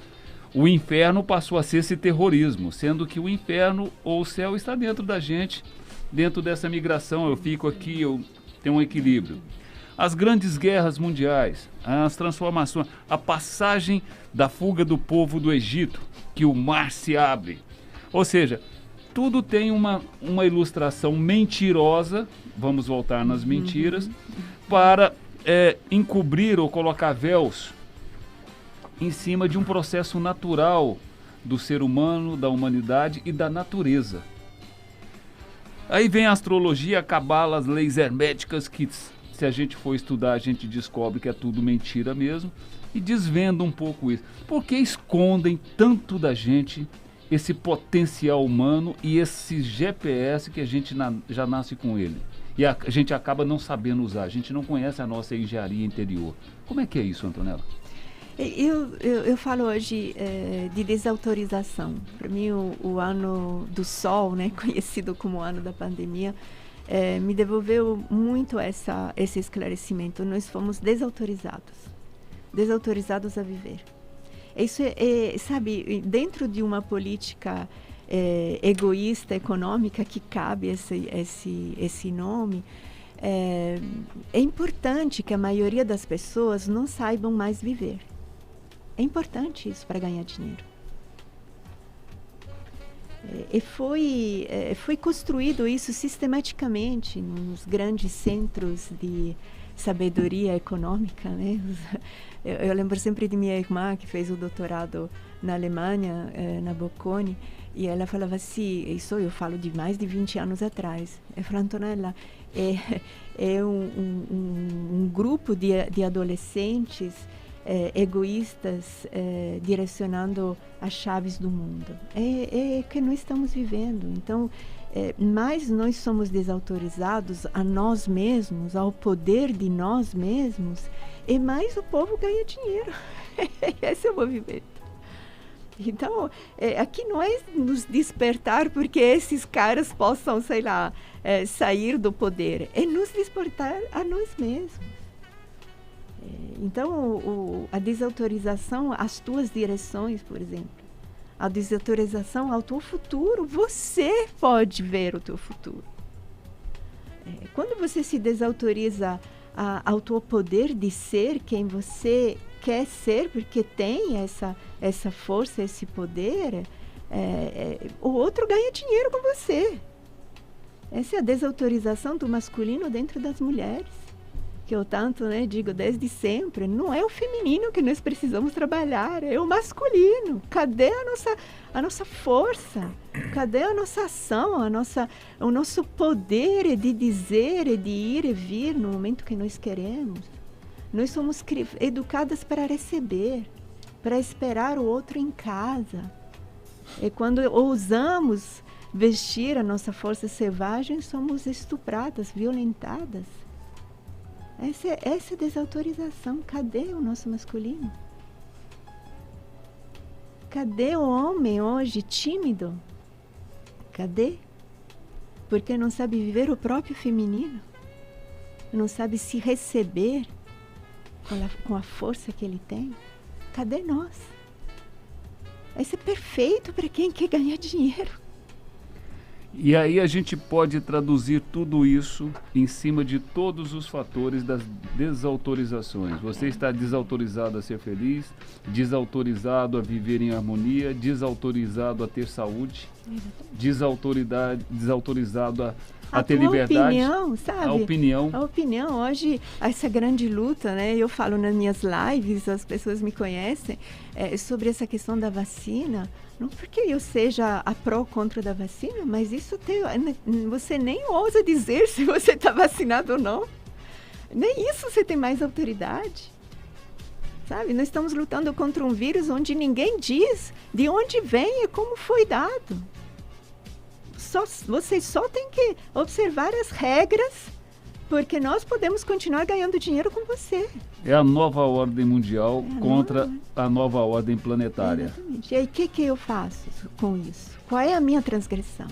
o inferno passou a ser esse terrorismo, sendo que o inferno ou o céu está dentro da gente, dentro dessa migração. Eu fico aqui, eu tenho um equilíbrio. As grandes guerras mundiais, as transformações, a passagem da fuga do povo do Egito, que o mar se abre. Ou seja, tudo tem uma ilustração mentirosa, vamos voltar nas mentiras, para encobrir ou colocar véus em cima de um processo natural do ser humano, da humanidade e da natureza. Aí vem a astrologia, a cabala, as leis herméticas que, se a gente for estudar, a gente descobre que é tudo mentira mesmo e desvenda um pouco isso. Por que escondem tanto da gente esse potencial humano e esse GPS que a gente já nasce com ele? E a gente acaba não sabendo usar, a gente não conhece a nossa engenharia interior. Como é que é isso, Antonella? Eu falo hoje de desautorização. Para mim, o ano do sol, né, conhecido como o ano da pandemia, me devolveu muito esse esclarecimento. Nós fomos desautorizados a viver. Isso sabe, dentro de uma política egoísta, econômica, que cabe esse nome, é importante que a maioria das pessoas não saibam mais viver. É importante isso para ganhar dinheiro. E foi construído isso sistematicamente nos grandes centros de sabedoria econômica, né? Eu lembro sempre de minha irmã, que fez o doutorado na Alemanha, na Bocconi, e ela falava assim, isso eu falo de mais de 20 anos atrás, eu falava, Antonella, é um grupo de adolescentes egoístas direcionando as chaves do mundo. É que nós estamos vivendo. Então, mais nós somos desautorizados a nós mesmos, ao poder de nós mesmos, e mais o povo ganha dinheiro. Esse é o movimento. Então, aqui não é nos despertar porque esses caras possam, sei lá, sair do poder. É nos despertar a nós mesmos. Então, a desautorização às tuas direções, por exemplo, a desautorização ao teu futuro, você pode ver o teu futuro. Quando você se desautoriza ao teu poder de ser quem você quer ser, porque tem essa força, esse poder, o outro ganha dinheiro com você. Essa é a desautorização do masculino dentro das mulheres. Que eu tanto digo desde sempre, não é o feminino que nós precisamos trabalhar, é o masculino. Cadê a nossa força? Cadê a nossa ação, o nosso poder de dizer, de ir e vir no momento que nós queremos? Nós somos educadas para receber, para esperar o outro em casa. E quando ousamos vestir a nossa força selvagem, somos estupradas, violentadas. Essa desautorização. Cadê o nosso masculino? Cadê o homem hoje tímido? Cadê? porque não sabe viver o próprio feminino, não sabe se receber com a força que ele tem. Cadê nós? Isso é perfeito para quem quer ganhar dinheiro. E aí a gente pode traduzir tudo isso em cima de todos os fatores das desautorizações. Você está desautorizado a ser feliz, desautorizado a viver em harmonia, desautorizado a ter saúde, desautorizado a ter liberdade. Opinião, sabe? A opinião. A opinião. Hoje, essa grande luta, né? Eu falo nas minhas lives, as pessoas me conhecem, sobre essa questão da vacina. Não porque eu seja a pró ou contra da vacina, mas isso você nem ousa dizer se você está vacinado ou não. Nem isso você tem mais autoridade. Sabe? Nós estamos lutando contra um vírus onde ninguém diz de onde vem e como foi dado. Vocês só têm que observar as regras, porque nós podemos continuar ganhando dinheiro com você. É a nova ordem mundial contra a nova ordem planetária. Exatamente. E aí, o que eu faço com isso? Qual é a minha transgressão?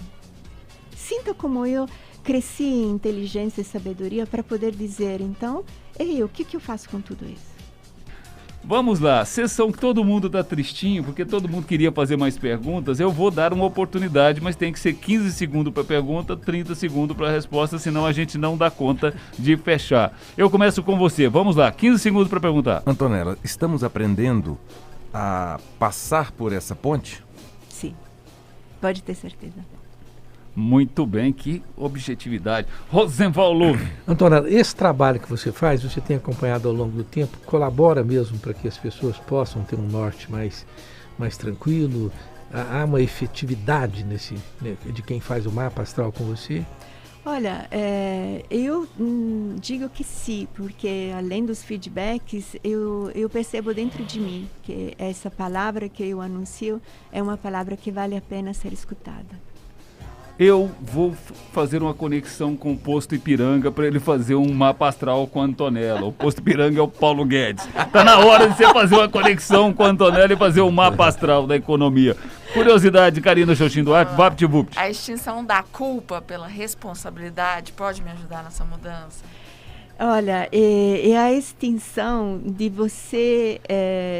Sinta como eu cresci em inteligência e sabedoria para poder dizer, então, o que eu faço com tudo isso? Vamos lá, sessão que todo mundo tá tristinho, porque todo mundo queria fazer mais perguntas. Eu vou dar uma oportunidade, mas tem que ser 15 segundos para pergunta, 30 segundos para resposta, senão a gente não dá conta de fechar. Eu começo com você, vamos lá, 15 segundos para perguntar. Antonella, estamos aprendendo a passar por essa ponte? Sim, pode ter certeza. Muito bem, que objetividade. Rosenval Luve. Antonella, esse trabalho que você faz, você tem acompanhado ao longo do tempo, colabora mesmo para que as pessoas possam ter um norte mais tranquilo? Há uma efetividade de quem faz o mapa astral com você? Olha, eu digo que sim, porque além dos feedbacks, eu percebo dentro de mim que essa palavra que eu anuncio é uma palavra que vale a pena ser escutada. Eu vou fazer uma conexão com o Posto Ipiranga para ele fazer um mapa astral com a Antonella. O Posto Ipiranga é o Paulo Guedes. Tá na hora de você fazer uma conexão com a Antonella e fazer um mapa astral da economia. Curiosidade, Karina Xoxin Duarte, VaptVupt. A extinção da culpa pela responsabilidade pode me ajudar nessa mudança? Olha, é a extinção de você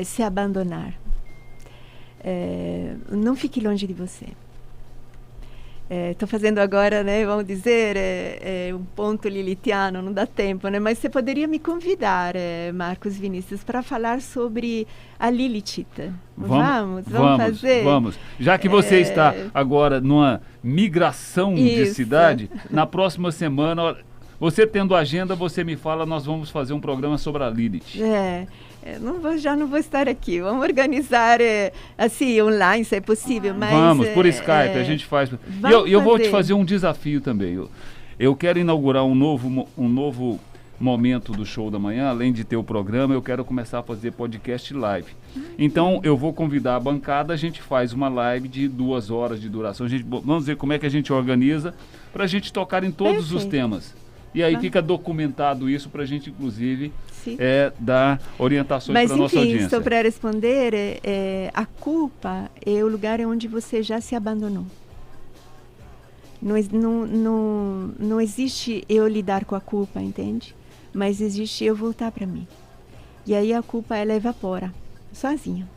se abandonar. Não fique longe de você. Estou fazendo agora, né, vamos dizer, um ponto lilithiano, não dá tempo, né? Mas você poderia me convidar, Marcos Vinícius, para falar sobre a Lilithita. Vamos fazer? Vamos. Já que você está agora numa migração de cidade, na próxima semana, você tendo agenda, você me fala, nós vamos fazer um programa sobre a Lilith. Já não vou estar aqui. Vamos organizar assim, online, se é possível. Mas, vamos, por Skype, a gente faz. E eu vou te fazer um desafio também. Eu quero inaugurar um novo momento do Show da Manhã. Além de ter o programa, eu quero começar a fazer podcast live. Então, eu vou convidar a bancada, a gente faz uma live de 2 horas de duração. Vamos ver como é que a gente organiza para a gente tocar em todos os temas. E aí fica documentado isso para a gente, inclusive, dar orientações para a nossa audiência. Mas, enfim, só para responder, a culpa é o lugar onde você já se abandonou. Não existe eu lidar com a culpa, entende? Mas existe eu voltar para mim. E aí a culpa, ela evapora, sozinha.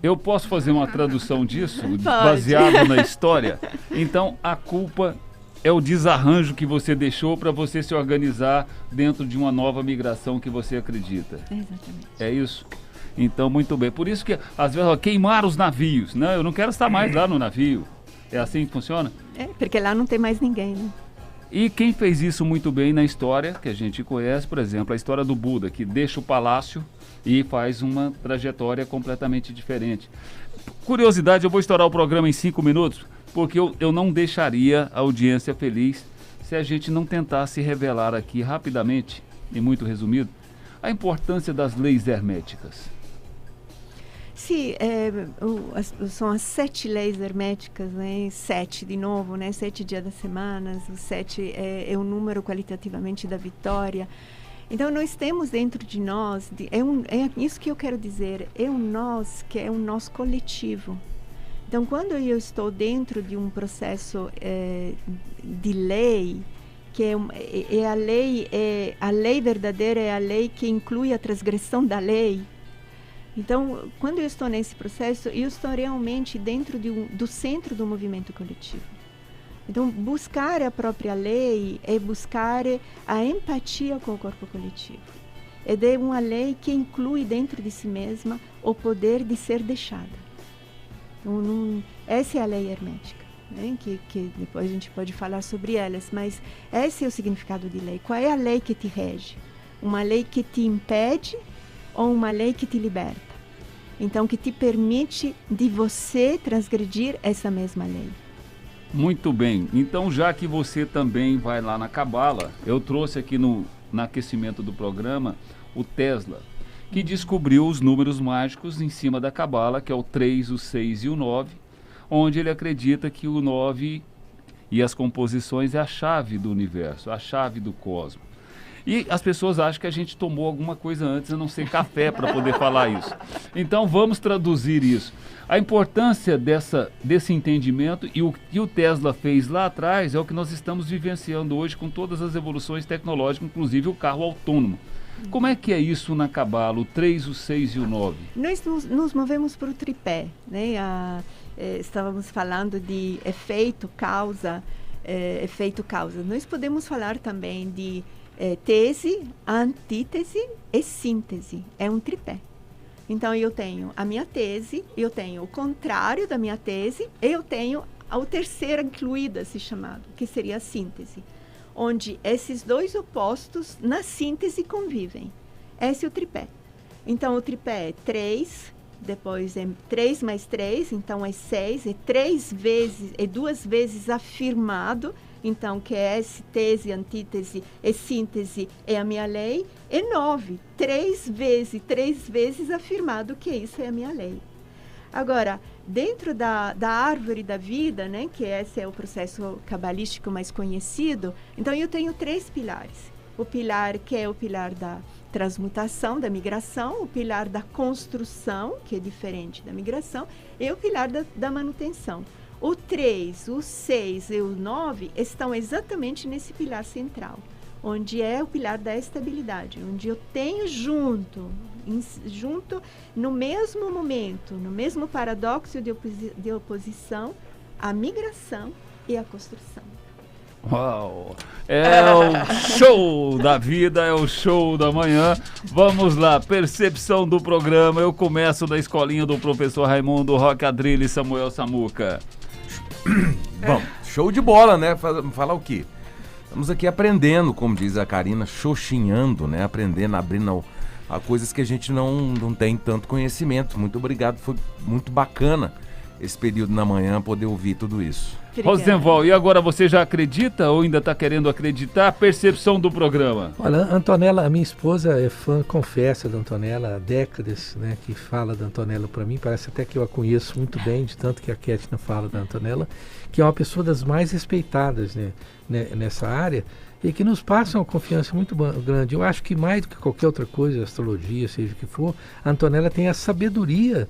Eu posso fazer uma tradução disso, baseado na história? Então, a culpa é o desarranjo que você deixou para você se organizar dentro de uma nova migração que você acredita. Exatamente. É isso? Então, muito bem. Por isso que, às vezes, queimar os navios. Não, eu não quero estar mais lá no navio. É assim que funciona? Porque lá não tem mais ninguém, né? E quem fez isso muito bem na história, que a gente conhece, por exemplo, a história do Buda, que deixa o palácio e faz uma trajetória completamente diferente. Curiosidade, eu vou estourar o programa em 5 minutos, porque eu não deixaria a audiência feliz se a gente não tentasse revelar aqui rapidamente, e muito resumido, a importância das leis herméticas. Sim, são as 7 leis herméticas, né? 7 de novo, né? 7 dias da semana, o 7 é o número qualitativamente da vitória. Então, nós temos dentro de nós, é isso que eu quero dizer, é um nós que é um nós coletivo. Então, quando eu estou dentro de um processo de lei, que a lei verdadeira é a lei que inclui a transgressão da lei. Então, quando eu estou nesse processo, eu estou realmente dentro do centro do movimento coletivo. Então, buscar a própria lei é buscar a empatia com o corpo coletivo. É de uma lei que inclui dentro de si mesma o poder de ser deixada. Então, essa é a lei hermética, né? Que depois a gente pode falar sobre elas, mas esse é o significado de lei. Qual é a lei que te rege? Uma lei que te impede ou uma lei que te liberta? Então, que te permite de você transgredir essa mesma lei. Muito bem. Então, já que você também vai lá na Cabala, eu trouxe aqui no aquecimento do programa o Tesla, que descobriu os números mágicos em cima da Cabala, que é o 3, o 6 e o 9, onde ele acredita que o 9 e as composições é a chave do universo, a chave do cosmos. E as pessoas acham que a gente tomou alguma coisa antes, a não ser café, para poder falar isso. Então vamos traduzir isso. A importância desse entendimento e o que o Tesla fez lá atrás é o que nós estamos vivenciando hoje com todas as evoluções tecnológicas, inclusive o carro autônomo. Como é que é isso na Cabala, o 3, o 6 e o 9? Nós nos movemos por tripé, né? Estávamos falando de efeito, causa. Nós podemos falar também de tese, antítese e síntese. É um tripé. Então, eu tenho a minha tese, eu tenho o contrário da minha tese, e eu tenho a terceira incluída, se chamado, que seria a síntese, onde esses dois opostos, na síntese, convivem. Esse é o tripé. Então, o tripé é 3, depois é 3 mais 3, então é 6, é 3 vezes, é 2 vezes afirmado, então, que é esse tese, antítese e síntese é a minha lei, e 9, 3 vezes afirmado que isso é a minha lei. Agora, dentro da árvore da vida, né, que esse é o processo cabalístico mais conhecido, então eu tenho 3 pilares. O pilar que é o pilar da transmutação, da migração, o pilar da construção, que é diferente da migração, e o pilar da manutenção. O 3, o 6 e o 9 estão exatamente nesse pilar central, onde é o pilar da estabilidade, onde eu tenho junto no mesmo momento, no mesmo paradoxo de oposição, a migração e a construção. Uau! É o show da vida, é o show da manhã. Vamos lá, percepção do programa. Eu começo da escolinha do professor Raimundo Roque Adrilho e Samuel Samuca. Bom, show de bola, né? Falar o quê? Estamos aqui aprendendo, como diz a Karina, xoxinhando, né? Aprendendo, abrindo a coisas que a gente não tem tanto conhecimento. Muito obrigado, foi muito bacana esse período na manhã, poder ouvir tudo isso. Rosenval, e agora você já acredita ou ainda está querendo acreditar? Percepção do programa. Olha, Antonella, a minha esposa é fã, confessa da Antonella há décadas, né, que fala da Antonella para mim, parece até que eu a conheço muito bem, de tanto que a Kétina fala da Antonella, que é uma pessoa das mais respeitadas, né, nessa área, e que nos passa uma confiança muito grande. Eu acho que mais do que qualquer outra coisa, astrologia, seja o que for, a Antonella tem a sabedoria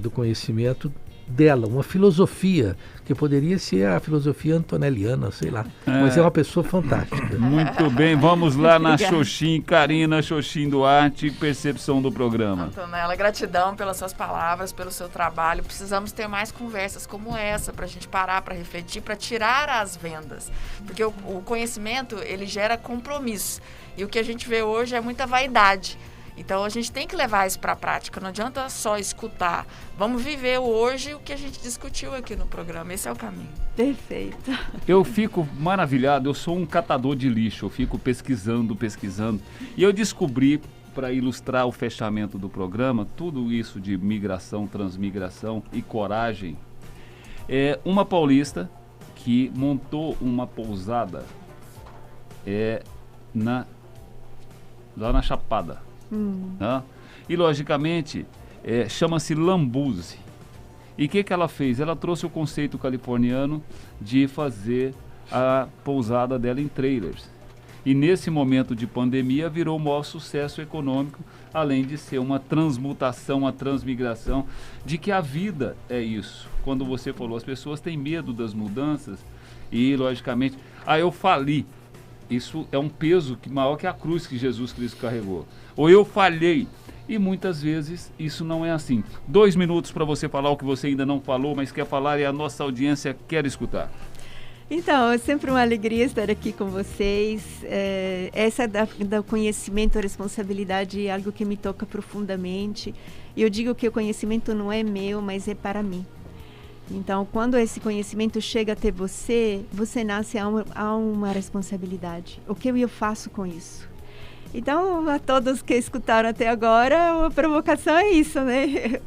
do conhecimento dela, uma filosofia que poderia ser a filosofia antonelliana, sei lá, mas é uma pessoa fantástica. Muito bem, vamos lá na Xoxim, Karina Xoxim Duarte, percepção do programa. Antonella, gratidão pelas suas palavras, pelo seu trabalho. Precisamos ter mais conversas como essa para a gente parar, para refletir, para tirar as vendas, porque o conhecimento ele gera compromisso e o que a gente vê hoje é muita vaidade. Então, a gente tem que levar isso para a prática. Não adianta só escutar. Vamos viver hoje o que a gente discutiu aqui no programa. Esse é o caminho. Perfeito. Eu fico maravilhado. Eu sou um catador de lixo. Eu fico pesquisando. E eu descobri, para ilustrar o fechamento do programa, tudo isso de migração, transmigração e coragem. É uma paulista que montou uma pousada lá na Chapada. E logicamente chama-se Lambuze. E o que ela fez? Ela trouxe o conceito californiano de fazer a pousada dela em trailers. E nesse momento de pandemia virou o maior sucesso econômico, além de ser uma transmutação, uma transmigração, de que a vida é isso. Quando você falou, as pessoas têm medo das mudanças e, logicamente, eu fali. Isso é um peso maior que a cruz que Jesus Cristo carregou. Ou eu falhei. E muitas vezes isso não é assim. 2 minutos para você falar o que você ainda não falou, mas quer falar e a nossa audiência quer escutar. Então, é sempre uma alegria estar aqui com vocês. Essa do conhecimento, a responsabilidade é algo que me toca profundamente. E eu digo que o conhecimento não é meu, mas é para mim. Então, quando esse conhecimento chega até você, você nasce a uma responsabilidade. O que eu faço com isso? Então, a todos que escutaram até agora, a provocação é isso, né?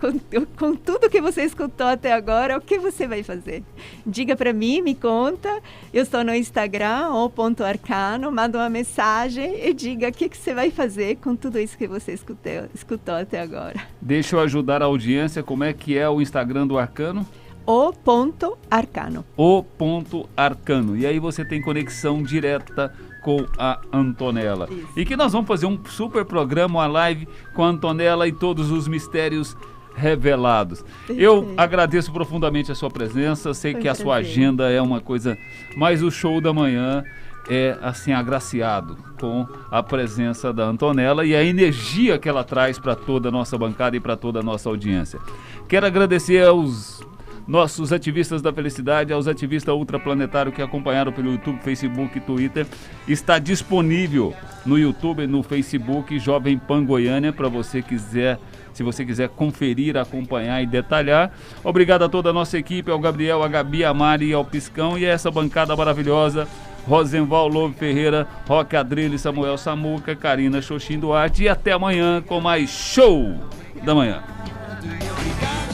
Com tudo que você escutou até agora, o que você vai fazer? Diga para mim, me conta. Eu estou no Instagram, o.arcano, manda uma mensagem e diga o que você vai fazer com tudo isso que você escutou até agora. Deixa eu ajudar a audiência, como é que é o Instagram do Arcano? O.arcano. O.arcano. E aí você tem conexão direta com a Antonella. Isso. E que nós vamos fazer um super programa, uma live com a Antonella e todos os mistérios revelados. Eu agradeço profundamente a sua presença, sei que a sua agenda é uma coisa, mas o show da manhã é assim agraciado com a presença da Antonella e a energia que ela traz para toda a nossa bancada e para toda a nossa audiência. Quero agradecer aos nossos ativistas da felicidade, aos ativistas ultraplanetários que acompanharam pelo YouTube, Facebook e Twitter. Está disponível no YouTube e no Facebook Jovem Pan Goiânia, para você quiser, se você quiser conferir, acompanhar e detalhar. Obrigado a toda a nossa equipe, ao Gabriel, a Gabi, a Mari e ao Piscão, e a essa bancada maravilhosa, Rosenval Lobo Ferreira, Roque Adrilho, Samuel Samuca, Karina Xoxim Duarte, e até amanhã com mais Show da Manhã.